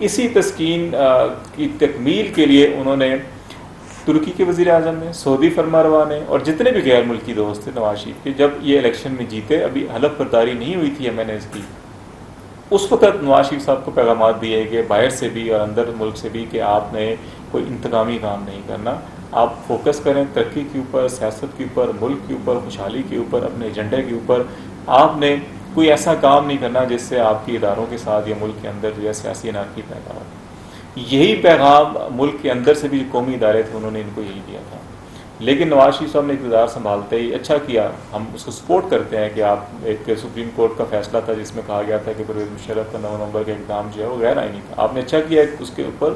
اسی تسکین کی تکمیل کے لیے انہوں نے ترکی کے وزیر اعظم نے، سعودی فرمانروا نے اور جتنے بھی غیر ملکی دوست تھے نواز شریف کے، جب یہ الیکشن میں جیتے، ابھی حلف برداری نہیں ہوئی تھی MNAs کی، اس وقت نواز شریف صاحب کو پیغامات دیے کہ باہر سے بھی اور اندر ملک سے بھی کہ آپ نے کوئی انتقامی کام نہیں کرنا، آپ فوکس کریں ترقی کے اوپر، سیاست کے اوپر، ملک کے اوپر، خوشحالی کے اوپر، اپنے ایجنڈے کے اوپر. آپ نے کوئی ایسا کام نہیں کرنا جس سے آپ کے اداروں کے ساتھ یا ملک کے اندر جو ہے سیاسی انارکی پیدا ہو. یہی پیغام ملک کے اندر سے بھی جو قومی ادارے تھے انہوں نے ان کو یہی دیا تھا. لیکن نواز شریف صاحب نے اقتدار سنبھالتے ہی اچھا کیا، ہم اس کو سپورٹ کرتے ہیں کہ آپ ایک سپریم کورٹ کا فیصلہ تھا جس میں کہا گیا تھا کہ پرویز مشرف کا 9 نومبر کا اقدام جو ہے وہ غیر آئینی تھا. آپ نے اچھا کیا اس کے اوپر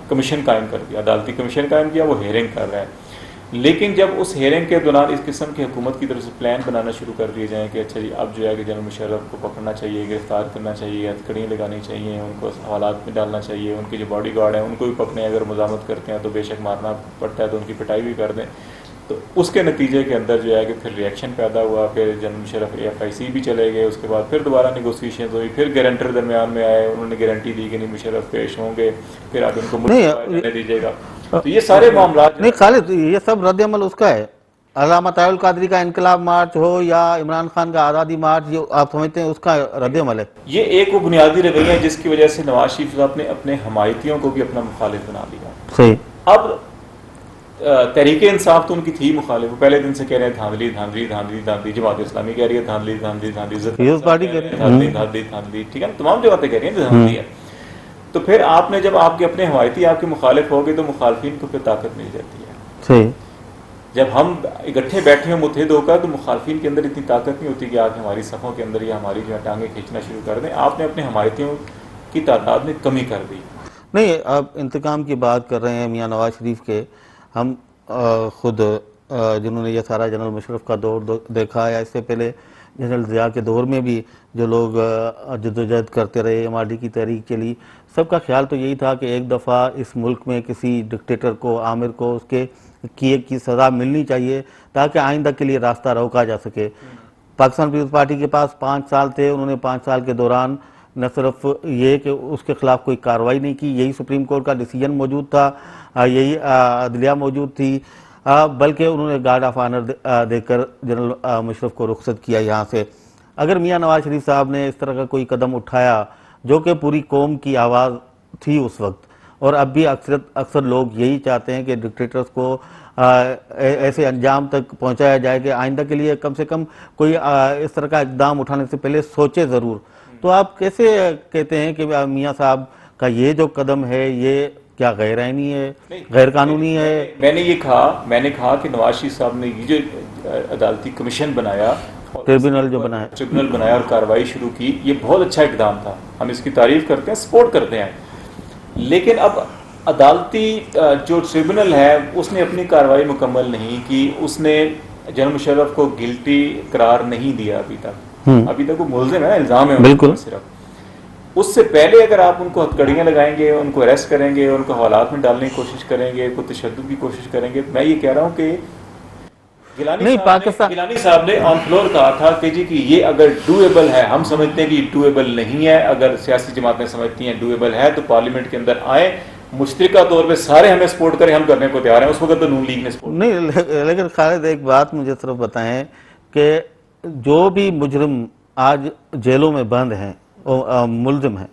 کمیشن قائم کر دیا، عدالتی کمیشن قائم کیا، وہ ہیئرنگ کر رہا ہے. لیکن جب اس ہیئرنگ کے دوران اس قسم کی حکومت کی طرف سے پلان بنانا شروع کر دیے جائیں کہ اچھا جی اب جو ہے کہ جنرل مشرف کو پکڑنا چاہیے، گرفتار کرنا چاہیے، ہتھکڑیاں لگانی چاہیے، ان کو حوالات میں ڈالنا چاہیے، ان کے جو باڈی گارڈ ہیں ان کو بھی پکڑیں، اگر مزاحمت کرتے ہیں تو بے شک مارنا پڑتا ہے تو ان کی پٹائی بھی کر دیں. تو اس کے نتیجے کے اندر جو ہے کہ پھر ریئیکشن پیدا ہوا. پھر جنرل مشرف AFIC بھی چلے گئے، اس کے بعد پھر دوبارہ نیگوسیشنز ہوئی، پھر گارنٹر درمیان میں آئے، انہوں نے گارنٹی دی کہ نہیں مشرف پیش ہوں گے، پھر آپ ان کو ملک دیجیے گا. تو یہ سارے معاملات نہیں خالد، یہ سب رد عمل اس کا ہے. علامہ طاہر القادری کا انقلاب مارچ ہو یا عمران خان کا آزادی مارچ، یہ آپ سمجھتے ہیں اس کا رد عمل ہے؟ یہ ایک وہ بنیادی رویہ ہے جس کی وجہ سے نواز شریف صاحب نے اپنے حمایتیوں کو بھی اپنا مخالف بنا دیا. صحیح. اب تحریک انصاف تو ان کی تھی مخالف، وہ پہلے دن سے کہہ رہے ہیں دھاندلی دھاندلی دھاندلی دھاندلی. جماعت اسلامی کہہ رہی ہے دھاندلی دھاندلی دھاندلی، پیپلز پارٹی کہہ رہی ہے دھاندلی دھاندلی دھاندلی، ٹھیک ہے نا، تمام جماعتیں کہہ رہی ہیں دھاندلی ہے. تو پھر آپ نے جب آپ کے اپنے حمایتی آپ کے مخالف ہو گئے تو مخالفین کو پھر طاقت مل جاتی ہے. صحیح. جب ہم اکٹھے بیٹھے ہوں متحد ہو کر تو مخالفین کے اندر اتنی طاقت نہیں ہوتی کہ آپ ہماری صفوں کے اندر یا ہماری جو ہے ٹانگیں کھینچنا شروع کر دیں. آپ نے اپنے حمایتیوں کی تعداد میں کمی کر دی. نہیں، آپ انتقام کی بات کر رہے ہیں میاں نواز شریف کے. ہم خود جنہوں نے یہ سارا جنرل مشرف کا دور دیکھا یا اس سے پہلے جنرل ضیاء کے دور میں بھی جو لوگ جدوجہد کرتے رہے MRD کی تحریک کے لیے، سب کا خیال تو یہی تھا کہ ایک دفعہ اس ملک میں کسی ڈکٹیٹر کو، عامر کو اس کے کیے کی سزا ملنی چاہیے تاکہ آئندہ کے لیے راستہ روکا جا سکے. پاکستان پیپلز پارٹی کے پاس 5 سال تھے، انہوں نے 5 سال کے دوران نہ صرف یہ کہ اس کے خلاف کوئی کارروائی نہیں کی، یہی سپریم کورٹ کا ڈیسیجن موجود تھا، یہی عدلیہ موجود تھی، بلکہ انہوں نے گارڈ آف آنر دے کر جنرل مشرف کو رخصت کیا یہاں سے. اگر میاں نواز شریف صاحب نے اس طرح کا کوئی قدم اٹھایا جو کہ پوری قوم کی آواز تھی اس وقت، اور اب بھی اکثر لوگ یہی چاہتے ہیں کہ ڈکٹیٹرز کو ایسے انجام تک پہنچایا جائے کہ آئندہ کے لیے کم سے کم کوئی اس طرح کا اقدام اٹھانے سے پہلے سوچے ضرور. تو آپ کیسے کہتے ہیں کہ میاں صاحب کا یہ جو قدم ہے یہ کیا غیر آئینی ہے، غیر قانونی ہے؟ میں نے کہا کہ نواز شریف صاحب نے یہ جو عدالتی کمیشن بنایا، ٹریبیونل بنایا اور کارروائی شروع کی، یہ بہت اچھا اقدام تھا. ہم اس کی تعریف کرتے ہیں، سپورٹ کرتے ہیں. لیکن اب عدالتی جو ٹریبیونل ہے اس نے اپنی کارروائی مکمل نہیں کی. اس نے جنرل مشرف کو گلٹی قرار نہیں دیا ابھی تک وہ ملزم ہے، الزام ہے بالکل. صرف اس سے پہلے اگر آپ ان کو ہتھکڑیاں لگائیں گے، ان کو اریسٹ کریں گے، ان کو حوالات میں ڈالنے کی کوشش کریں گے، کوئی تشدد کی کوشش کریں گے، میں یہ کہہ رہا ہوں کہ گیلانی صاحب نے آن فلور کہا تھا کہ جی کہ یہ اگر ڈویبل ہے، ہم سمجھتے ہیں کہ یہ ڈویبل نہیں ہے، اگر سیاسی جماعتیں سمجھتی ہیں ڈویبل ہے تو پارلیمنٹ کے اندر آئیں، مشترکہ طور پہ سارے ہمیں سپورٹ کریں، ہم کرنے کو تیار ہیں. اس وقت تو نون لیگ نے سپورٹ نہیں. لیکن خالد ایک بات مجھے صرف بتائیں کہ جو بھی مجرم آج جیلوں میں بند ہیں، ملزم ہیں،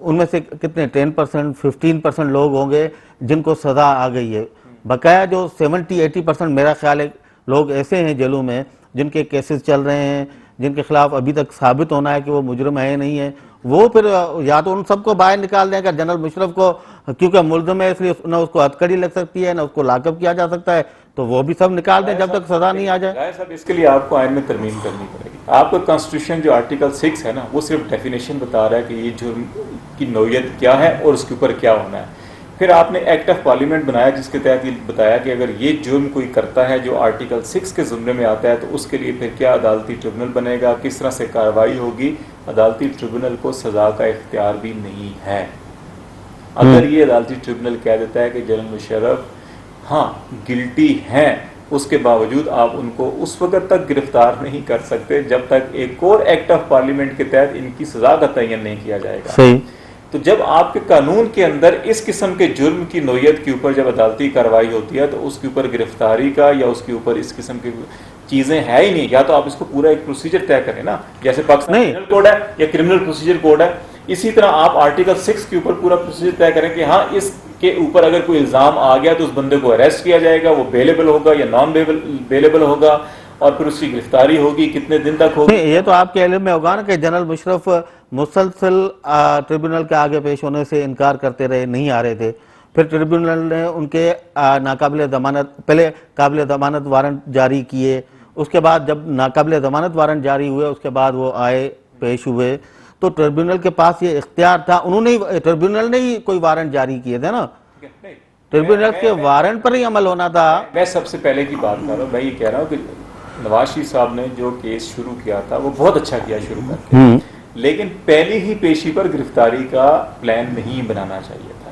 ان میں سے کتنے 10% 15% لوگ ہوں گے جن کو سزا آ گئی ہے. بقایا جو 70-80% میرا خیال ہے لوگ ایسے ہیں جیلوں میں جن کے کیسز چل رہے ہیں، جن کے خلاف ابھی تک ثابت ہونا ہے کہ وہ مجرم ہے نہیں ہے. وہ پھر یا تو ان سب کو باہر نکال دیں گا، جنرل مشرف کو کیونکہ ملزم ہے اس لیے نہ اس کو ہتھکڑی لگ سکتی ہے، نہ اس کو لاک اپ کیا جا سکتا ہے، تو وہ بھی سب نکال دیں جب تک سزا نہیں آ جائے. صاحب اس کے لیے آپ کو آئین میں ترمیم کرنی پڑے گی. آپ کا کانسٹیٹیوشن جو آرٹیکل 6 ہے نا، وہ صرف ڈیفینیشن بتا رہا ہے کہ یہ جرم کی نوعیت کیا ہے اور اس کے اوپر کیا ہونا ہے. پھر آپ نے ایکٹ آف پارلیمنٹ بنایا جس کے تحت یہ بتایا کہ اگر یہ جرم کوئی کرتا ہے جو آرٹیکل 6 کے زمرے میں آتا ہے تو اس کے لیے پھر کیا عدالتی ٹریبونل بنے گا، کس طرح سے کارروائی ہوگی. عدالتی ٹریبونل کو سزا کا اختیار بھی نہیں ہے. اگر یہ عدالتی ٹریبونل کہہ دیتا ہے کہ جنرل مشرف ہاں گلٹی ہیں، اس کے باوجود آپ ان کو اس وقت تک گرفتار نہیں کر سکتے جب تک ایک اور ایکٹ آف پارلیمنٹ کے تحت ان کی سزا کا تعین نہیں کیا جائے گا. تو جب آپ کے قانون کے اندر اس قسم کے جرم کی نوعیت کے اوپر جب عدالتی کارروائی ہوتی ہے تو اس کے اوپر گرفتاری کا یا اس کے اوپر اس قسم کی چیزیں ہے ہی نہیں. یا تو آپ اس کو پورا ایک پروسیجر طے کریں نا, جیسے پاکستان کرمنل کوڈ ہے یا کرمنل پروسیجر کوڈ ہے, اسی طرح آپ آرٹیکل 6 کے اوپر پورا پروسیجر طے کریں کہ ہاں اس کے اوپر اگر کوئی الزام آ گیا تو اس بندے کو اریسٹ کیا جائے گا, وہ بیلیبل ہوگا یا نان بیلیبل ہوگا, اور پھر اس کی گرفتاری ہوگی, کتنے دن تک ہوگی. یہ تو آپ کے علم میں ہوگا نا کہ جنرل مشرف مسلسل ٹریبونل کے آگے پیش ہونے سے انکار کرتے رہے, نہیں آ رہے تھے. پھر ٹریبونل نے ان کے ناقابل ضمانت, پہلے قابل ضمانت وارنٹ جاری کیے, اس کے بعد جب ناقابل ضمانت وارنٹ جاری ہوئے اس کے بعد وہ آئے پیش ہوئے. تو ٹریبونل کے پاس یہ اختیار تھا, انہوں نے ٹریبونل نے ہی کوئی وارنٹ جاری کیے تھے نا, ٹریبونل کے وارنٹ پر ہی عمل ہونا تھا. میں سب سے پہلے کی بات کر رہا ہوں, میں یہ کہہ رہا ہوں کہ نواز شریف صاحب نے جو کیس شروع کیا تھا وہ بہت اچھا کیا شروع کر کے, لیکن پہلی ہی پیشی پر گرفتاری کا پلان نہیں بنانا چاہیے تھا.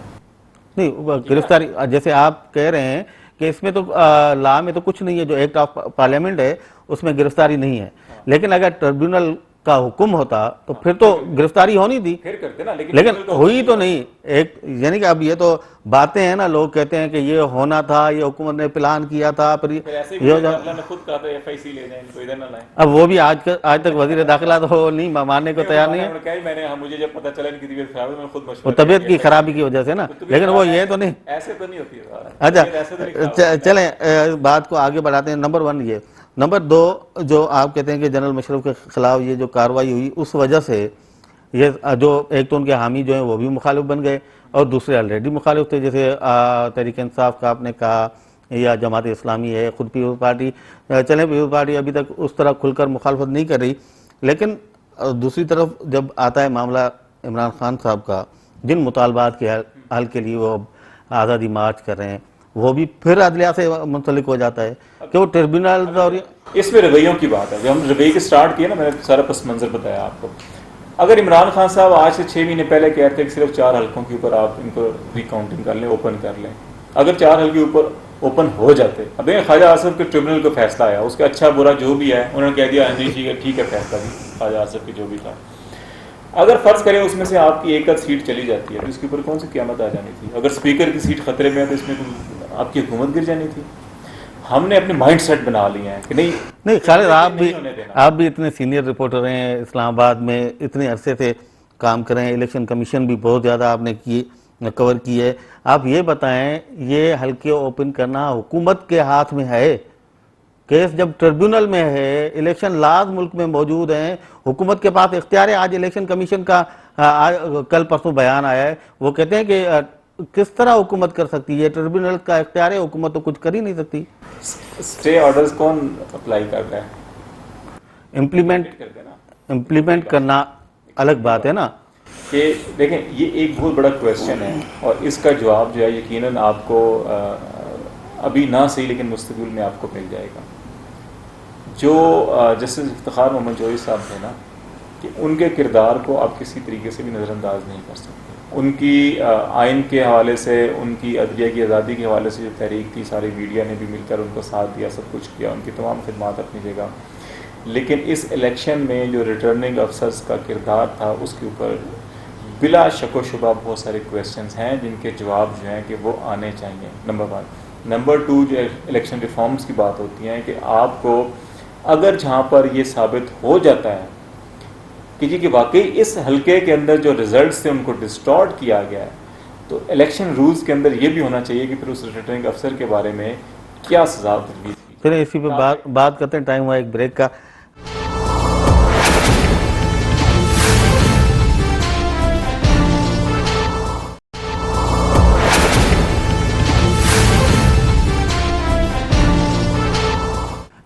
نہیں, گرفتاری جیسے آپ کہہ رہے ہیں کہ اس میں تو لا میں تو کچھ نہیں ہے, جو ایکٹ آف پارلیمنٹ ہے اس میں گرفتاری نہیں ہے, لیکن اگر ٹریبونل کا حکم ہوتا تو پھر تو گرفتاری ہونی تھی, پھر کرتے نا, لیکن ہوئی تو نہیں. ایک یعنی کہ اب یہ تو باتیں ہیں نا, لوگ کہتے ہیں کہ یہ ہونا تھا, یہ حکومت نے پلان کیا تھا, پھر یہ ہو جاتا. اب وہ بھی آج تک وزیر داخلہ تو نہیں ماننے کو تیار نہیں ہے, مجھے جب پتا چلا ان کی طبیعت خراب ہے میں خود وہ طبیعت کی خرابی کی وجہ سے نا, لیکن وہ یہ تو نہیں. ایسے تو نہیں ہوتی ہے. اچھا چلیں بات کو آگے بڑھاتے ہیں. نمبر 1 یہ. نمبر 2 جو آپ کہتے ہیں کہ جنرل مشرف کے خلاف یہ جو کارروائی ہوئی اس وجہ سے یہ جو ایک تو ان کے حامی جو ہیں وہ بھی مخالف بن گئے اور دوسرے آلریڈی مخالف تھے, جیسے تحریک انصاف کا آپ نے کہا یا جماعت اسلامی ہے, خود پیپلز پارٹی. چلیں پیپلز پارٹی ابھی تک اس طرح کھل کر مخالفت نہیں کر رہی, لیکن دوسری طرف جب آتا ہے معاملہ عمران خان صاحب کا, جن مطالبات کے حل کے لیے وہ آزادی مارچ کر رہے ہیں, وہ بھی پھر عدلیہ سے منسلک ہو جاتا ہے کہ وہ ٹریبونل. اور اس میں رویوں کی بات ہے, جو ہم رویے کے سٹارٹ کیے نا, میں نے سارا پس منظر بتایا آپ کو. اگر عمران خان صاحب آج سے 6 مہینے پہلے کہتے ہیں کہ صرف 4 حلقوں کے اوپر آپ ان کو ریکاؤنٹنگ کر لیں, اوپن کر لیں, اگر 4 حلقے اوپر اوپن ہو جاتے. اب دیکھیں خواجہ آصف کے ٹریبونل کو فیصلہ آیا, اس کا اچھا برا جو بھی ہے انہوں نے کہہ دیا ٹھیک ہے فیصلہ بھی خواجہ آصف کی جو بھی تھا. اگر فرض کریں اس میں سے آپ کی ایک آدھ سیٹ چلی جاتی ہے تو اس کے اوپر کون سی قیامت آ جانی تھی. اگر اسپیکر کی سیٹ خطرے میں ہے تو اس میں آپ کی حکومت گر جانی تھی. ہم نے اپنے مائنڈ سیٹ بنا لیے ہیں کہ نہیں. خالد آپ بھی اتنے سینئر رپورٹر ہیں, اسلام آباد میں اتنے عرصے سے کام کر رہے ہیں, الیکشن کمیشن بھی بہت زیادہ آپ نے کور کی ہے. آپ یہ بتائیں یہ حلقے اوپن کرنا حکومت کے ہاتھ میں ہے, کیس جب ٹریبونل میں ہے, الیکشن لاز ملک میں موجود ہیں, حکومت کے پاس اختیار ہے. آج الیکشن کمیشن کا کل پرسوں بیان آیا ہے, وہ کہتے ہیں کہ کس طرح حکومت کر سکتی ہے, ٹریبونل کا اختیار ہے, حکومت تو کچھ کر ہی نہیں سکتی. اسٹے آرڈرز کون اپلائی کر رہا ہے؟ امپلیمنٹ کرنا الگ بات ہے نا. کہ دیکھیں یہ ایک بہت بڑا کویسچن ہے, اور اس کا جواب جو ہے یقیناً آپ کو ابھی نہ صحیح لیکن مستقبل میں آپ کو مل جائے گا. جو جسٹس افتخار محمد جوہری صاحب تھے نا, کہ ان کے کردار کو آپ کسی طریقے سے بھی نظر انداز نہیں کر سکتے. ان کی آئین کے حوالے سے, ان کی عدلیہ کی آزادی کے حوالے سے جو تحریک تھی, ساری میڈیا نے بھی مل کر ان کو ساتھ دیا, سب کچھ کیا, ان کی تمام خدمات اپنی جگہ. لیکن اس الیکشن میں جو ریٹرننگ افسرز کا کردار تھا اس کے اوپر بلا شک و شبہ بہت سارے کویسچنز ہیں جن کے جواب جو ہیں کہ وہ آنے چاہیے. نمبر 1. نمبر 2 جو الیکشن ریفارمز کی بات ہوتی ہیں کہ آپ کو اگر جہاں پر یہ ثابت ہو جاتا ہے کہ جی کہ واقعی اس حلقے کے اندر جو ریزلٹس تھے ان کو ڈسٹارٹ کیا گیا ہے, تو الیکشن رولز کے اندر یہ بھی ہونا چاہیے کہ پھر اس ریٹرننگ افسر کے بارے میں کیا سزا تجویز کی. چلیں اسی پہ بات کرتے ہیں, ٹائم ہوا ایک بریک کا.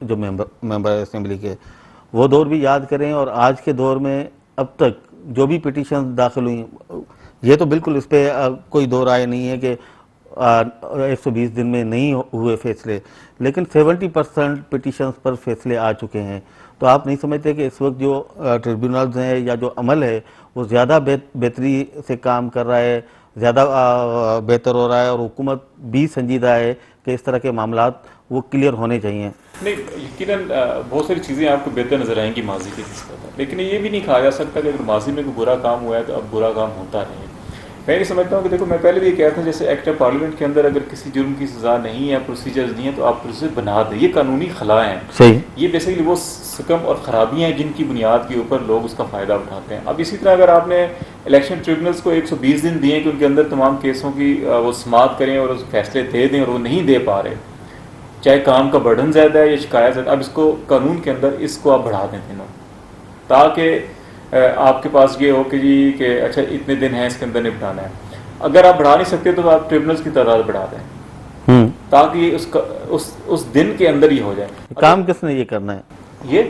جو ممبر اسمبلی کے، وہ دور بھی یاد کریں اور آج کے دور میں اب تک جو بھی پٹیشن داخل ہوئی، یہ تو بالکل اس پہ کوئی دو رائے نہیں ہے کہ 120 دن میں نہیں ہوئے فیصلے، لیکن 70% پٹیشنز پر فیصلے آ چکے ہیں۔ تو آپ نہیں سمجھتے کہ اس وقت جو ٹریبیونلز ہیں یا جو عمل ہے وہ زیادہ بہتری سے کام کر رہا ہے، زیادہ بہتر ہو رہا ہے، اور حکومت بھی سنجیدہ ہے کہ اس طرح کے معاملات وہ کلیئر ہونے چاہیے؟ نہیں، یقیناً بہت ساری چیزیں آپ کو بہتر نظر آئیں گی ماضی کی نسبت، لیکن یہ بھی نہیں کہا جا سکتا کہ اگر ماضی میں کوئی برا کام ہوا ہے تو اب برا کام ہوتا نہیں ہے۔ میں یہ سمجھتا ہوں کہ دیکھو، میں پہلے بھی یہ کہا تھا جیسے ایکٹ آف پارلیمنٹ کے اندر اگر کسی جرم کی سزا نہیں ہے، پروسیجرز نہیں ہیں، تو آپ پروسیجر بنا دیں، یہ قانونی خلا ہیں۔ صحیح۔ یہ بیسیکلی وہ سکم اور خرابیاں ہیں جن کی بنیاد کے اوپر لوگ اس کا فائدہ اٹھاتے ہیں۔ اب اسی طرح اگر آپ نے الیکشن ٹریبونلز کو 120 دن دیے کہ ان کے اندر تمام کیسوں کی وہ سماعت کریں اور اس فیصلے دے دیں، اور وہ نہیں دے پا رہے، چاہے کام کا برڈن زیادہ ہے یا شکایت زیادہ، اب اس کو قانون کے اندر اس کو آپ بڑھا دیں دنوں، تاکہ آپ کے پاس یہ ہو کہ جی کہ اچھا اتنے دن ہیں اس کے اندر نپٹانا ہے۔ اگر آپ بڑھا نہیں سکتے تو آپ ٹریبونلز کی تعداد بڑھا دیں تاکہ اس دن کے اندر ہی ہو جائے۔ کام کس نے یہ کرنا ہے؟ یہ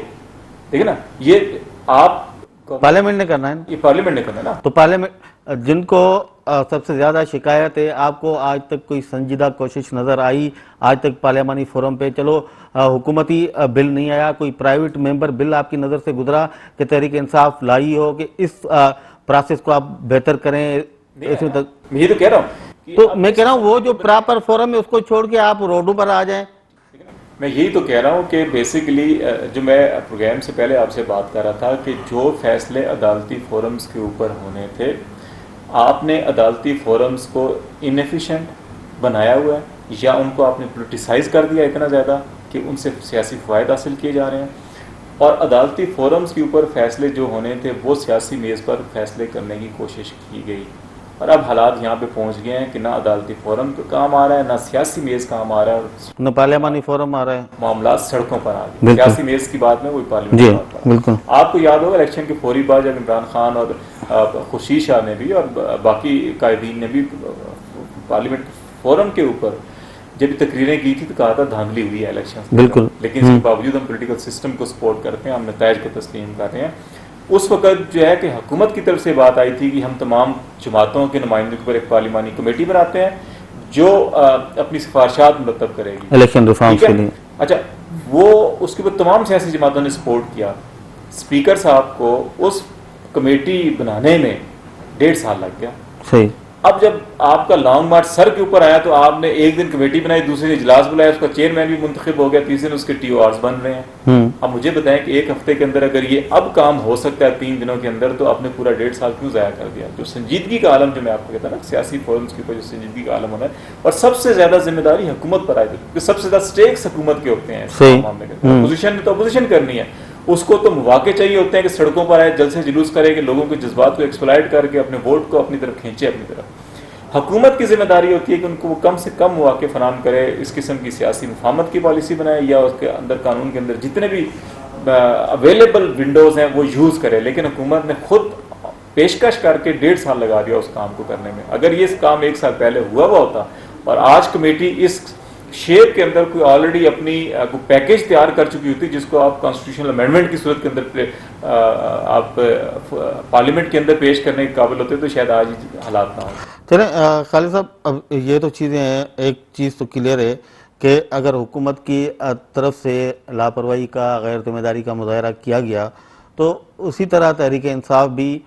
دیکھیں نا، یہ آپ پارلیمنٹ نے کرنا ہے نا؟ یہ پارلیمنٹ نے کرنا ہے نا۔ تو پارلیمنٹ جن کو سب سے زیادہ شکایت ہے، آپ کو آج تک کوئی سنجیدہ کوشش نظر آئی آج تک پارلیمانی فورم پہ؟ چلو حکومتی بل نہیں آیا، کوئی پرائیویٹ ممبر بل آپ کی نظر سے گزرا کہ تحریک انصاف لائی ہو کہ اس پروسیس کو آپ بہتر کریں؟ میں یہ تو کہہ رہا ہوں، تو میں کہہ رہا ہوں وہ جو پراپر فورم ہے اس کو چھوڑ کے آپ روڈوں پر آ جائیں۔ میں یہی تو کہہ رہا ہوں کہ بیسیکلی جو میں پروگرام سے پہلے آپ سے بات کر رہا تھا کہ جو فیصلے عدالتی فورمز کے اوپر ہونے تھے، آپ نے عدالتی فورمز کو انیفیشینٹ بنایا ہوا ہے، یا ان کو آپ نے پولیٹیسائز کر دیا اتنا زیادہ کہ ان سے سیاسی فوائد حاصل کیے جا رہے ہیں، اور عدالتی فورمز کے اوپر فیصلے جو ہونے تھے وہ سیاسی میز پر فیصلے کرنے کی کوشش کی گئی، اور اب حالات یہاں پہ پہنچ گئے ہیں کہ نہ عدالتی فورم کا کام آ رہا ہے، نہ سیاسی میز کام آ رہا ہے، اور نہ پارلیمانی فورم آ رہا ہے، معاملات سڑکوں پر آ گئے۔ سیاسی میز کی بات میں وہی پارلیمنٹ کی بات کر بالکل۔ آپ کو یاد ہوگا الیکشن کے فوری بعد جب عمران خان اور خورشید شاہ نے بھی اور باقی قائدین نے بھی پارلیمنٹ فورم کے اوپر جب تقریریں کی تھی تو کہا تھا دھاندلی ہوئی ہے الیکشن، بالکل، لیکن اس کے باوجود ہم پولیٹیکل سسٹم کو سپورٹ کرتے ہیں، ہم نتائج کو تسلیم کرتے ہیں۔ اس وقت جو ہے کہ حکومت کی طرف سے بات آئی تھی کہ ہم تمام جماعتوں کے نمائندوں پر ایک پارلیمانی کمیٹی بناتے ہیں جو اپنی سفارشات مرتب کرے گی الیکشن ریفارمز کے لیے۔ اچھا، وہ اس کے بعد تمام سیاسی جماعتوں نے سپورٹ کیا۔ اسپیکر صاحب کو اس کمیٹی بنانے میں 1.5 سال لگ گیا۔ صحیح۔ اب جب آپ کا لانگ مارچ سر کے اوپر آیا تو آپ نے ایک دن کمیٹی بنائی، دوسرے دن اجلاس بلایا، اس کا چیئرمین بھی منتخب ہو گیا، تیسرے دن اس کے ٹی او آرز بن رہے ہیں۔ اب مجھے بتائیں کہ ایک ہفتے کے اندر اگر یہ اب کام ہو سکتا ہے 3 دنوں کے اندر، تو آپ نے پورا 1.5 سال کیوں ضائع کر دیا؟ جو سنجیدگی کا عالم جو میں آپ کو کہتا نا، سیاسی فورمز کے اوپر جو سنجیدگی کا عالم ہونا ہے، اور سب سے زیادہ ذمہ داری حکومت پر آئے کیونکہ سب سے زیادہ سٹیکس حکومت کے ہوتے ہیں اس معاملے کے اندر۔ اپوزیشن نے تو اپوزیشن کرنی ہے، اس کو تو مواقع چاہیے ہوتے ہیں کہ سڑکوں پر آئے، جلسے جلوس کرے، کہ لوگوں کے جذبات کو ایکسپلائٹ کر کے اپنے ووٹ کو اپنی طرف کھینچے اپنی طرف۔ حکومت کی ذمہ داری ہوتی ہے کہ ان کو وہ کم سے کم مواقع فراہم کرے، اس قسم کی سیاسی مفاہمت کی پالیسی بنائے، یا اس کے اندر قانون کے اندر جتنے بھی اویلیبل ونڈوز ہیں وہ یوز کرے۔ لیکن حکومت نے خود پیشکش کر کے 1.5 سال لگا دیا اس کام کو کرنے میں۔ اگر یہ کام 1 سال پہلے ہوا ہوتا اور آج کمیٹی اس شیپ کے اندر کوئی آلریڈی اپنی پیکیج تیار کر چکی ہوتی جس کو آپ کانسٹیٹیوشنل امینڈمنٹ کی صورت کے اندر آپ پارلیمنٹ کے اندر پیش کرنے کے قابل ہوتے تو شاید آج حالات نہ ہوں۔ چلیں خالد صاحب، اب یہ تو چیزیں ہیں، ایک چیز تو کلیئر ہے کہ اگر حکومت کی طرف سے لاپرواہی کا، غیر ذمہ داری کا مظاہرہ کیا گیا تو اسی طرح تحریک انصاف بھی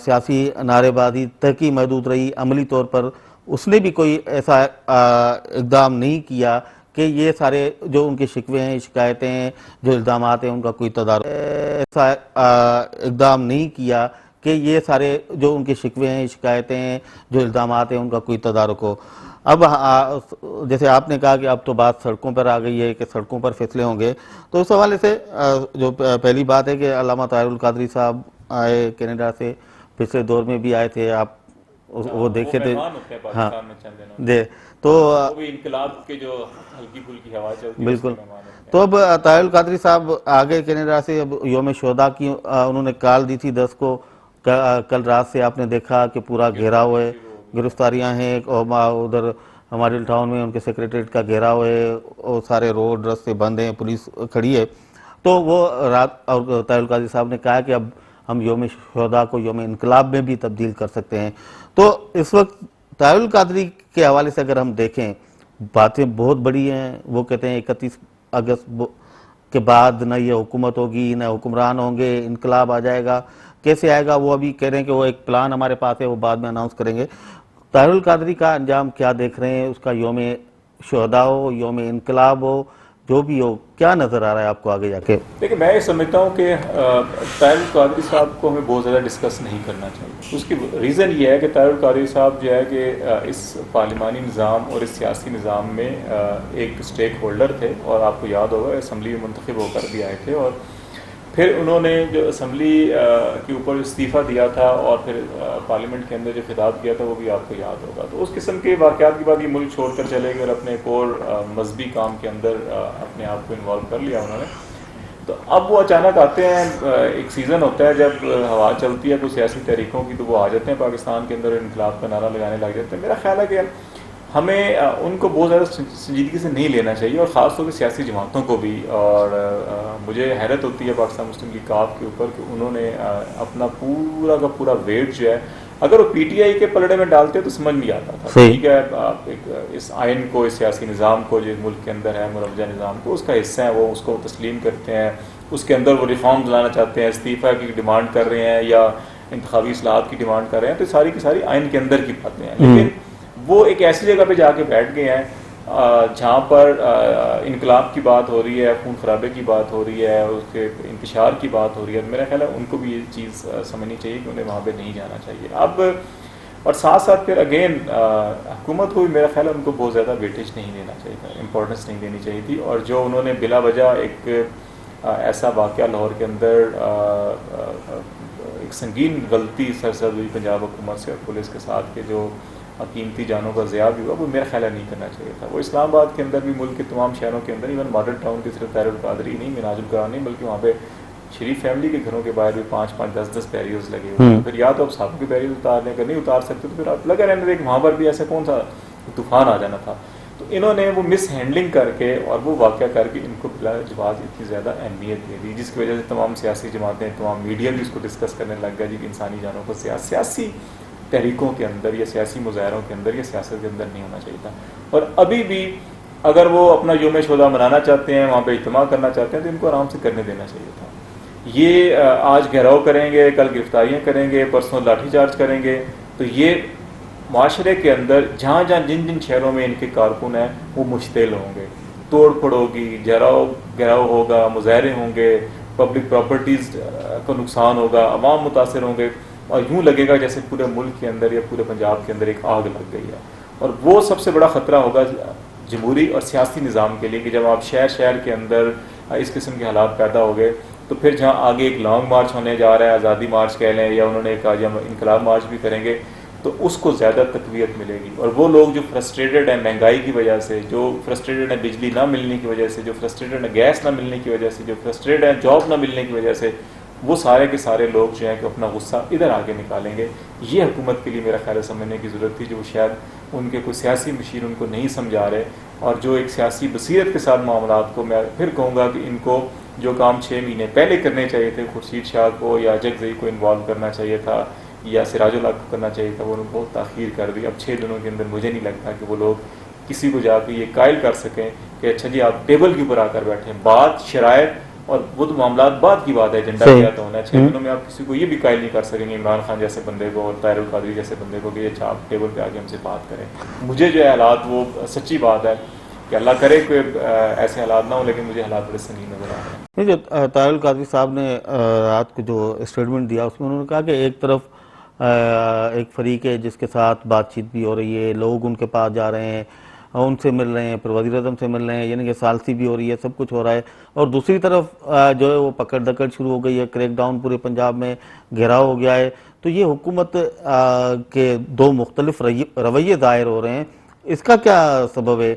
سیاسی نعرے بازی تک ہی محدود رہی، عملی طور پر اس نے بھی کوئی ایسا اقدام نہیں کیا کہ یہ سارے جو ان کے شکوے ہیں، شکایتیں ہیں، جو الزامات ہیں، ان کا کوئی تدارک، ایسا اقدام نہیں کیا کہ یہ سارے جو ان کے شکوے ہیں، شکایتیں ہیں، جو الزامات ہیں، ان کا کوئی تدارک ہو۔ اب جیسے آپ نے کہا کہ اب تو بات سڑکوں پر آ گئی ہے کہ سڑکوں پر فیصلے ہوں گے، تو اس حوالے سے جو پہلی بات ہے کہ علامہ طاہر القادری صاحب آئے کینیڈا سے، پچھلے دور میں بھی آئے تھے، آپ وہ دیکھے تھے، ہاں تو انقلاب کے جو ہلکی پھلکی ہوا چلتی ہے، بالکل۔ تو اب طاہر القادری صاحب آگے کینیڈا سے، اب یوم شہداء کی انہوں نے کال دی تھی 10 کو، کل رات سے آپ نے دیکھا کہ پورا گھیراؤ ہے، گرفتاریاں ہیں، ادھر ہمارے ٹاؤن میں ان کے سیکریٹریٹ کا گھیراؤ ہے اور سارے روڈ رستے بند ہیں, پولیس کھڑی ہے. تو وہ رات اور طاہر القادری صاحب نے کہا کہ اب ہم یوم شہداء کو یوم انقلاب میں بھی تبدیل کر سکتے ہیں. تو اس وقت طاہر القادری کے حوالے سے اگر ہم دیکھیں باتیں بہت بڑی ہیں. وہ کہتے ہیں 31 اگست کے بعد نہ یہ حکومت ہوگی نہ حکمران ہوں گے, انقلاب آ جائے گا. کیسے آئے گا وہ ابھی کہہ رہے ہیں کہ وہ ایک پلان ہمارے پاس ہے, وہ بعد میں اناؤنس کریں گے. طاہر القادری کا انجام کیا دیکھ رہے ہیں؟ اس کا یوم شہداء ہو, یوم انقلاب ہو, جو بھی ہو, کیا نظر آ رہا ہے آپ کو آگے جا کے؟ دیکھیں میں یہ سمجھتا ہوں کہ طاہر القادری صاحب کو ہمیں بہت زیادہ ڈسکس نہیں کرنا چاہیے. اس کی ریزن یہ ہے کہ طاہر القادری صاحب جو ہے کہ اس پارلیمانی نظام اور اس سیاسی نظام میں ایک اسٹیک ہولڈر تھے, اور آپ کو یاد ہوگا اسمبلی میں منتخب ہو کر بھی آئے تھے, اور پھر انہوں نے جو اسمبلی کے اوپر استعفیٰ دیا تھا اور پھر پارلیمنٹ کے اندر جو خطاب کیا تھا وہ بھی آپ کو یاد ہوگا. تو اس قسم کے واقعات کے بعد یہ ملک چھوڑ کر چلے گئے اور اپنے ایک اور مذہبی کام کے اندر اپنے آپ کو انوالو کر لیا انہوں نے. تو اب وہ اچانک آتے ہیں, ایک سیزن ہوتا ہے جب ہوا چلتی ہے کوئی سیاسی تحریکوں کی, تو وہ آ جاتے ہیں پاکستان کے اندر, انقلاب کا نعرہ لگانے لگ جاتے ہیں. میرا خیال ہے کہ ہمیں ان کو بہت زیادہ سنجیدگی سے نہیں لینا چاہیے, اور خاص طور پہ سیاسی جماعتوں کو بھی. اور مجھے حیرت ہوتی ہے پاکستان مسلم لیگ کاف کے اوپر کہ انہوں نے اپنا پورا کا پورا ویٹ جو ہے, اگر وہ پی ٹی آئی کے پلڑے میں ڈالتے تو سمجھ نہیں آتا تھا. ٹھیک ہے, آپ اس آئین کو, اس سیاسی نظام کو جو ملک کے اندر ہے, مروجہ نظام کو, اس کا حصہ ہے, وہ اس کو تسلیم کرتے ہیں, اس کے اندر وہ ریفارمز لانا چاہتے ہیں, استعفیٰ کی ڈیمانڈ کر رہے ہیں یا انتخابی اصلاحات کی ڈیمانڈ کر رہے ہیں, تو ساری کی ساری آئین کے اندر کی باتیں ہیں. لیکن وہ ایک ایسی جگہ پہ جا کے بیٹھ گئے ہیں جہاں پر انقلاب کی بات ہو رہی ہے, خون خرابے کی بات ہو رہی ہے, اس کے انتشار کی بات ہو رہی ہے. میرا خیال ہے ان کو بھی یہ چیز سمجھنی چاہیے کہ انہیں وہاں پہ نہیں جانا چاہیے. اب اور ساتھ ساتھ پھر اگین حکومت کو بھی میرا خیال ہے ان کو بہت زیادہ ویٹیج نہیں دینا چاہیے تھا, امپورٹنس نہیں دینی چاہیے تھی. اور جو انہوں نے بلا وجہ ایک ایسا واقعہ لاہور کے اندر ایک سنگین غلطی سرزد ہوئی پنجاب حکومت سے اور پولیس کے ساتھ کہ جو قیمتی جانوں کا ضیاع بھی ہوا, وہ میرا خیال ہے نہیں کرنا چاہیے تھا. وہ اسلام آباد کے اندر بھی, ملک کے تمام شہروں کے اندر, ایون ماڈل ٹاؤن کے صرف طاہر القادری نہیں, مناج القرآن نہیں, بلکہ وہاں پہ شریف فیملی کے گھروں کے باہر بھی 5-5 10-10 بیریئرز لگے ہوئے ہیں. پھر یا تو آپ صاحب کے بیریئرز اتارنے کا نہیں اتار سکتے تو پھر آپ لگا رہنے دیں کہ وہاں پر بھی ایسا کون سا طوفان آ جانا تھا. تو انہوں نے وہ مس ہینڈلنگ کر کے اور وہ واقعہ کر کے ان کو بلا جواز اتنی زیادہ اہمیت دے دی, جس کی وجہ سے تمام سیاسی جماعتیں, تمام میڈیا بھی اس کو ڈسکس کرنے لگ گیا جی کہ انسانی جانوں کو سیاسی تحریکوں کے اندر یا سیاسی مظاہروں کے اندر یا سیاست کے اندر نہیں ہونا چاہیے تھا. اور ابھی بھی اگر وہ اپنا یوم شہداء منانا چاہتے ہیں, وہاں پہ اجتماع کرنا چاہتے ہیں, تو ان کو آرام سے کرنے دینا چاہیے تھا. یہ آج گھیراؤ کریں گے, کل گرفتاریاں کریں گے, پرسوں لاٹھی چارج کریں گے, تو یہ معاشرے کے اندر جہاں جہاں جن جن شہروں میں ان کے کارکن ہیں وہ مشتعل ہوں گے, توڑ پھوڑ ہوگی, گھیراؤ ہوگا, مظاہرے ہوں گے, پبلک پراپرٹیز کو نقصان ہوگا, عوام متاثر ہوں گے, اور یوں لگے گا جیسے پورے ملک کے اندر یا پورے پنجاب کے اندر ایک آگ لگ گئی ہے. اور وہ سب سے بڑا خطرہ ہوگا جمہوری اور سیاسی نظام کے لیے کہ جب آپ شہر شہر کے اندر اس قسم کے حالات پیدا ہو گئے, تو پھر جہاں آگے ایک لانگ مارچ ہونے جا رہا ہے, آزادی مارچ کہہ لیں, یا انہوں نے کہا جب انقلاب مارچ بھی کریں گے, تو اس کو زیادہ تقویت ملے گی. اور وہ لوگ جو فرسٹریٹڈ ہیں مہنگائی کی وجہ سے, جو فرسٹریٹڈ ہیں بجلی نہ ملنے کی وجہ سے, جو فرسٹریٹڈ ہیں گیس نہ ملنے کی وجہ سے, جو فرسٹریٹڈ ہیں جاب نہ ملنے کی وجہ سے, وہ سارے کے سارے لوگ جو ہیں کہ اپنا غصہ ادھر آگے نکالیں گے. یہ حکومت کے لیے میرا خیال ہے سمجھنے کی ضرورت تھی, جو شاید ان کے کوئی سیاسی مشیر ان کو نہیں سمجھا رہے, اور جو ایک سیاسی بصیرت کے ساتھ معاملات کو, میں پھر کہوں گا کہ ان کو جو کام 6 مہینے پہلے کرنے چاہیے تھے, خورشید شاہ کو یا جگزئی کو انوالو کرنا چاہیے تھا, یا سراج الحق کو کرنا چاہیے تھا, وہ انہوں نے بہت تاخیر کر دی. اب 6 دنوں کے اندر مجھے نہیں لگتا کہ وہ لوگ کسی کو جا کے یہ قائل کر سکیں کہ اچھا جی آپ ٹیبل کے اوپر آ کر بیٹھیں. بات شرائط اور وہ تو معاملات بعد کی بات ہے, ایجنڈا کیا تو ہونا ہے. 6 دنوں میں آپ کسی کو یہ بھی قائل نہیں کر سکیں گے, عمران خان جیسے بندے کو اور طاہر القادری جیسے بندے کو, کہ اچھا آپ ٹیبل پہ آ کے ہم سے بات کریں. مجھے جو ہے حالات, وہ سچی بات ہے کہ اللہ کرے کہ ایسے حالات نہ ہوں, لیکن مجھے حالات بڑے سنگین نظر آ رہے ہیں. جو طاہر القادری صاحب نے رات کو جو اسٹیٹمنٹ دیا, اس میں انہوں نے کہا کہ ایک طرف ایک فریق ہے جس کے ساتھ بات چیت بھی ہو رہی ہے, لوگ ان کے پاس جا رہے ہیں, ان سے مل رہے ہیں, پھر وزیر اعظم سے مل رہے ہیں, یعنی کہ ثالثی بھی ہو رہی ہے, سب کچھ ہو رہا ہے. اور دوسری طرف جو ہے وہ پکڑ دکڑ شروع ہو گئی ہے, کریک ڈاؤن پورے پنجاب میں گھیراؤ ہو گیا ہے. تو یہ حکومت کے 2 مختلف رویے ظاہر ہو رہے ہیں, اس کا کیا سبب ہے؟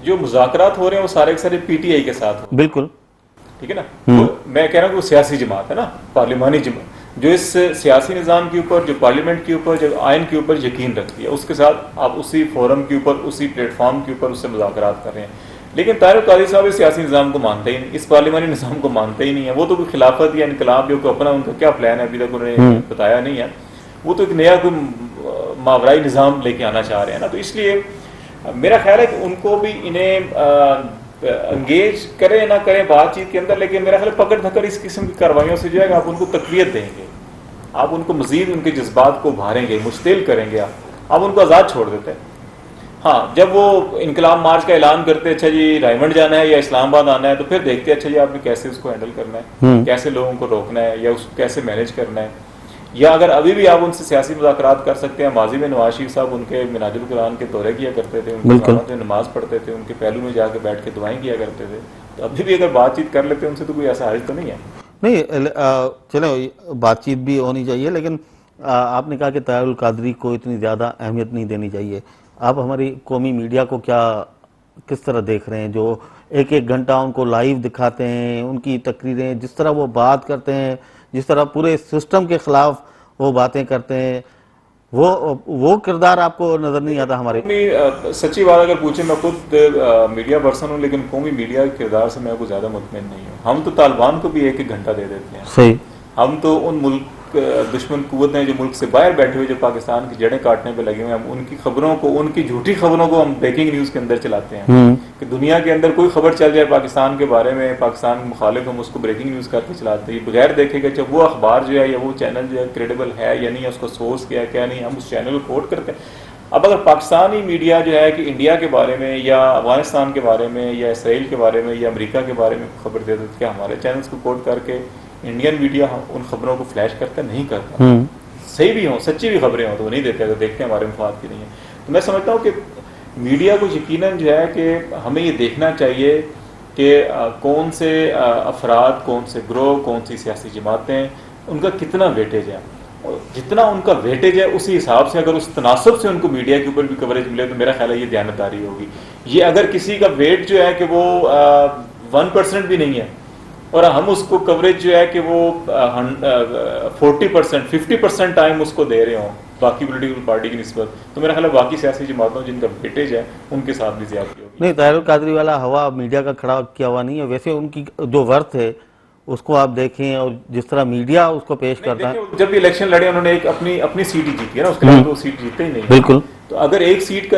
جو مذاکرات ہو رہے ہیں وہ سارے کے سارے پی ٹی آئی کے ساتھ ہو, بالکل ٹھیک ہے نا. میں کہہ رہا ہوں کہ وہ سیاسی جماعت ہے نا, پارلیمانی جو اس سیاسی نظام کے اوپر، جو پارلیمنٹ کے اوپر، جو آئین کے اوپر یقین رکھتی ہے، اس کے ساتھ آپ اسی فورم کے اوپر، اسی پلیٹ فارم کے اوپر اس سے مذاکرات کر رہے ہیں. لیکن طاہر القادری صاحب اس سیاسی نظام کو مانتے ہی نہیں، اس پارلیمانی نظام کو مانتے ہی نہیں ہے. وہ تو کوئی خلافت یا انقلاب جو اپنا ان کا کیا پلان ہے ابھی تک انہوں نے بتایا نہیں ہے. وہ تو ایک نیا کوئی ماورائی نظام لے کے آنا چاہ رہے ہیں نا. تو اس لیے میرا خیال ہے کہ ان کو بھی انہیں انگیج کریں نہ کریں بات چیت کے اندر، لیکن میرا خیال ہے پکڑ دھکڑ اس قسم کی کارروائیوں سے جو ہے آپ ان کو تقویت دیں گے، آپ ان کو مزید ان کے جذبات کو ابھاریں گے، مشتعل کریں گے، آپ ان کو آزاد چھوڑ دیتے ہیں. ہاں جب وہ انقلاب مارچ کا اعلان کرتے اچھا جی رائمنڈ جانا ہے یا اسلام آباد آنا ہے، تو پھر دیکھتے اچھا جی آپ نے کیسے اس کو ہینڈل کرنا ہے، کیسے لوگوں کو روکنا ہے یا اس کو کیسے مینیج کرنا ہے. یا اگر ابھی بھی آپ ان سے سیاسی مذاکرات کر سکتے ہیں. ماضی میں نواز شریف صاحب ان کے مناج القرآن کے دورے کیا کرتے تھے، ان کے نماز پڑھتے تھے، ان کے پہلو میں جا کے بیٹھ کے دعائیں کیا کرتے تھے. تو ابھی بھی اگر بات چیت کر لیتے ہیں ان سے تو کوئی ایسا حرج تو نہیں ہے. نہیں چلیں بات چیت بھی ہونی چاہیے، لیکن آپ نے کہا کہ طاہر القادری کو اتنی زیادہ اہمیت نہیں دینی چاہیے. آپ ہماری قومی میڈیا کو کس طرح دیکھ رہے ہیں، جو ایک ایک گھنٹہ ان کو لائیو دکھاتے ہیں، ان کی تقریریں، جس طرح وہ بات کرتے ہیں، جس طرح پورے سسٹم کے خلاف وہ باتیں کرتے ہیں، وہ کردار آپ کو نظر نہیں آتا ہمارے؟ سچی بات اگر پوچھیں، میں خود میڈیا پرسن ہوں، لیکن قومی میڈیا کے کردار سے میں کوئی زیادہ مطمئن نہیں ہوں. ہم تو طالبان کو بھی ایک ایک گھنٹہ دے دیتے ہیں. صحیح. ہم تو ان ملک دشمن قوتیں جو ملک سے باہر بیٹھے ہوئے جو پاکستان کی جڑیں کاٹنے پہ لگے ہوئے ہیں، ہم ان کی خبروں کو، ان کی جھوٹی خبروں کو ہم بریکنگ نیوز کے اندر چلاتے ہیں کہ دنیا کے اندر کوئی خبر چل جائے پاکستان کے بارے میں، پاکستان کے مخالف، ہم اس کو بریکنگ نیوز کر کے چلاتے ہیں بغیر دیکھے کہ جب وہ اخبار جو ہے یا وہ چینل جو ہے کریڈیبل ہے یا نہیں ہے، اس کا سورس کیا ہے کیا نہیں، ہم اس چینل کو کوٹ کرتے ہیں. اب اگر پاکستانی میڈیا جو ہے کہ انڈیا کے بارے میں یا افغانستان کے بارے میں یا اسرائیل کے بارے میں یا امریکہ کے بارے میں خبر دے دیتے، کیا ہمارے چینلز کو کوٹ کر کے انڈین میڈیا ان خبروں کو فلیش کرتا نہیں کرتا؟ صحیح بھی ہوں، سچی بھی خبریں ہوں تو وہ نہیں دیتے، اگر دیکھتے ہیں ہمارے مفاد کی نہیں ہیں. تو میں سمجھتا ہوں کہ میڈیا کو یقیناً جو ہے کہ ہمیں یہ دیکھنا چاہیے کہ کون سے افراد، کون سے گروہ، کون سی سیاسی جماعتیں، ان کا کتنا ویٹیج ہے. جتنا ان کا ویٹیج ہے اسی حساب سے اگر اس تناسب سے ان کو میڈیا کے اوپر بھی کوریج ملے تو میرا خیال ہے یہ دیانتداری ہوگی. یہ اگر کسی کا ویٹ جو ہے کہ وہ 1% بھی نہیں ہے اور ہم اس کو کوریج جو ہے کہ وہ 40%، 50% ٹائم اس کو دے رہے ہوں باقی پولیٹیکل پارٹی کی نسبت، تو میرا خیال ہے باقی سیاسی جماعتوں جن کا ویٹیج ہے ان کے ساتھ بھی زیادتی ہوگی. نہیں، طاہر القادری والا ہوا میڈیا کا کھڑا کیا ہوا نہیں ہے. ویسے ان کی جو ورث ہے اس کو آپ دیکھیں اور جس طرح میڈیا اس کو پیش کرتا ہے. جب بھی الیکشن لڑے انہوں نے ایک اپنی سیٹ ہی جیتی ہے نا، اس کے بعد وہ سیٹ جیتے ہی نہیں. بالکل. تو اگر ایک سیٹ کا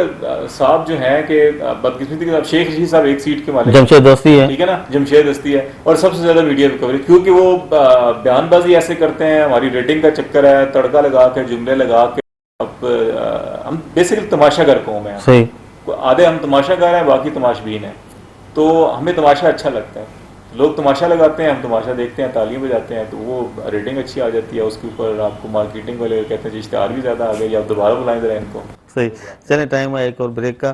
صاحب جو ہے کہ بدقسمتی کے ساتھ شیخ رشید صاحب ایک سیٹ کے مالک، جمشید دستی ہے، ٹھیک ہے نا، جمشید دستی ہے، اور سب سے زیادہ میڈیا پہ کوریج، کیونکہ وہ بیان بازی ایسے کرتے ہیں، ہماری ریٹنگ کا چکر ہے، تڑکا لگا کے، جملے لگا کے. اب ہم بیسیکلی تماشا گر قوم ہیں. صحیح. آدھے ہم تماشا گر ہیں، باقی تماش بین ہیں. تو ہمیں تماشا اچھا لگتا ہے، لوگ تماشا لگاتے ہیں، ہم تماشا دیکھتے ہیں، تالیاں بجاتے ہیں، تو وہ ریٹنگ اچھی آ جاتی ہے. اس کے اوپر آپ کو مارکیٹنگ والے کہتے ہیں جی اشتہار بھی زیادہ آ گئے، یا آپ دوبارہ بلائیں ذرا ان کو. صحیح. چلیں ٹائم ہے ایک اور بریک کا.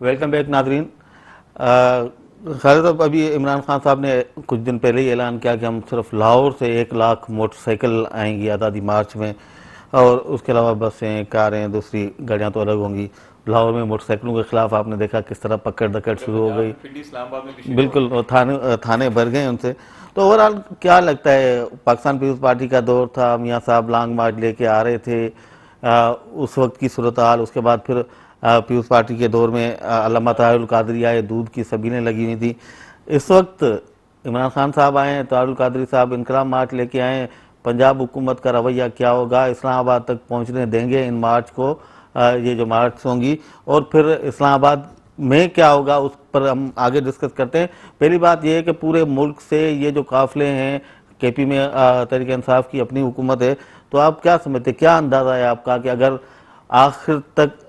ویلکم بیک ناظرین. خیر صاحب، ابھی عمران خان صاحب نے کچھ دن پہلے ہی اعلان کیا کہ ہم صرف لاہور سے 1 لاکھ موٹر سائیکل آئیں گی آزادی مارچ میں، اور اس کے علاوہ بسیں، کاریں، دوسری گاڑیاں تو الگ ہوں گی. لاہور میں موٹر سائیکلوں کے خلاف آپ نے دیکھا کس طرح پکڑ دکڑ شروع ہو گئی. بالکل تھانے بھر گئے ان سے. تو اوورآل کیا لگتا ہے، پاکستان پیپلز پارٹی کا دور تھا، میاں صاحب لانگ مارچ لے کے آ رہے تھے، اس وقت کی صورتحال، اس کے بعد پھر پیپلز پارٹی کے دور میں علامہ طاہر القادری آئے، دودھ کی سبیلیں لگی ہوئی تھیں. اس وقت عمران خان صاحب آئے ہیں، طاہر القادری صاحب انقلاب مارچ لے کے آئے ہیں. پنجاب حکومت کا رویہ کیا ہوگا؟ اسلام آباد تک پہنچنے دیں گے ان مارچ کو، یہ جو مارچ ہوں گی؟ اور پھر اسلام آباد میں کیا ہوگا اس پر ہم آگے ڈسکس کرتے ہیں. پہلی بات یہ ہے کہ پورے ملک سے یہ جو قافلے ہیں، کے پی میں تحریک انصاف کی اپنی حکومت ہے، تو آپ کیا سمجھتے ہیں، کیا اندازہ ہے آپ کا کہ اگر آخر تک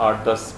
8-10